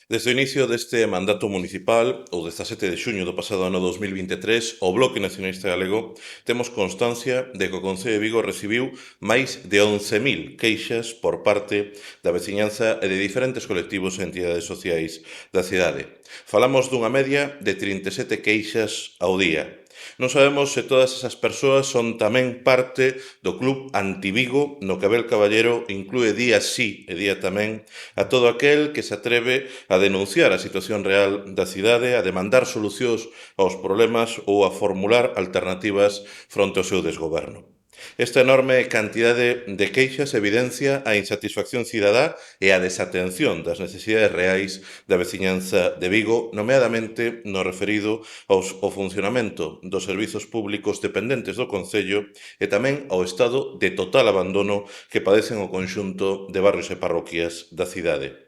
Desde o inicio deste mandato municipal, o 17 de xuño do pasado ano 2023, o Bloque Nacionalista Galego temos constancia de que o Concello de Vigo recibiu máis de 11.000 queixas por parte da veciñanza e de diferentes colectivos e entidades sociais da cidade. Falamos dunha media de 37 queixas ao día. Non sabemos se todas esas persoas son tamén parte do Club Antivigo, no que Abel Caballero inclúe día sí e día tamén a todo aquel que se atreve a denunciar a situación real da cidade, a demandar solucións aos problemas ou a formular alternativas fronte ao seu desgoberno. Esta enorme cantidade de queixas evidencia a insatisfacción cidadá e a desatención das necesidades reais da veciñanza de Vigo, nomeadamente no referido ao funcionamento dos servizos públicos dependentes do Concello e tamén ao estado de total abandono que padecen o conxunto de barrios e parroquias da cidade.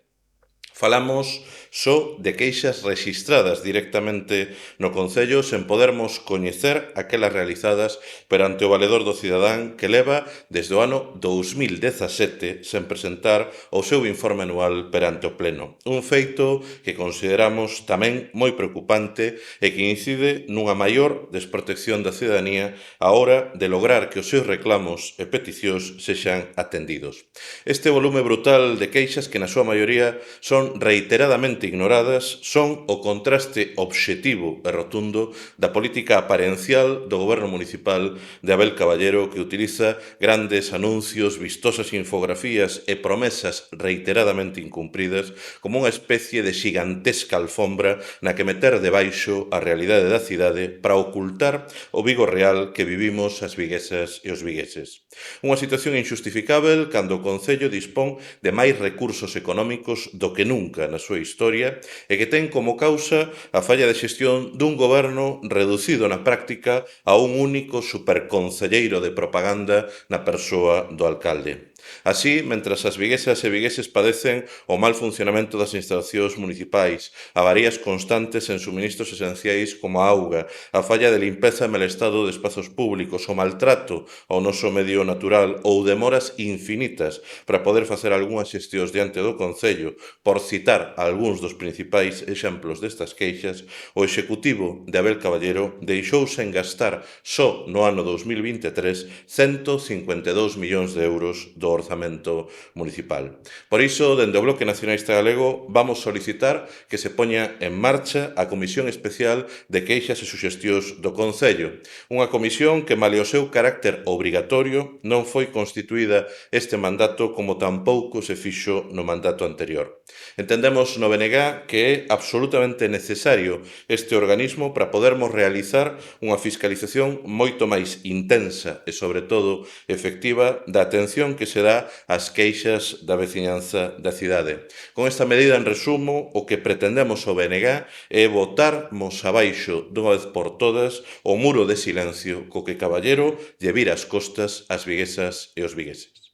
Falamos só de queixas rexistradas directamente no Concello sen podermos coñecer aquelas realizadas perante o valedor do cidadán que leva desde o ano 2017 sen presentar o seu informe anual perante o Pleno. Un feito que consideramos tamén moi preocupante e que incide nunha maior desprotección da cidadanía á hora de lograr que os seus reclamos e peticións sexan atendidos. Este volume brutal de queixas que na súa maioría son reiteradamente ignoradas son o contraste obxectivo e rotundo da política aparencial do goberno municipal de Abel Caballero, que utiliza grandes anuncios, vistosas infografías e promesas reiteradamente incumpridas como unha especie de xigantesca alfombra na que meter debaixo a realidade da cidade para ocultar o Vigo real que vivimos as viguesas e os vigueses. Unha situación injustificável cando o Concello dispón de máis recursos económicos do que nunca na súa historia e que ten como causa a falla de xestión dun goberno reducido na práctica a un único superconcelleiro de propaganda na persoa do alcalde. Así, mentras as viguesas e vigueses padecen o mal funcionamento das instalacións municipais, avarías constantes en suministros esenciais como a auga, a falla de limpeza e mal estado de espazos públicos, o maltrato ao noso medio natural ou demoras infinitas para poder facer algunhas xestións diante do Concello, por citar algúns dos principais exemplos destas queixas, o Executivo de Abel Caballero deixou sen gastar só no ano 2023 152 millóns de euros do orzamento municipal. Por iso, dende o Bloque Nacionalista Galego, vamos solicitar que se poña en marcha a Comisión Especial de Queixas e Suxestións do Concello, unha comisión que, male o seu carácter obrigatorio, non foi constituída este mandato como tampouco se fixo no mandato anterior. Entendemos no BNG que é absolutamente necesario este organismo para podermos realizar unha fiscalización moito máis intensa e, sobre todo, efectiva da atención que se dá ás queixas da veciñanza da cidade. Con esta medida, en resumo, o que pretendemos o BNG é botarmos abaixo dunha vez por todas o muro de silencio co que Caballero lle vira as costas ás viguesas e os vigueses.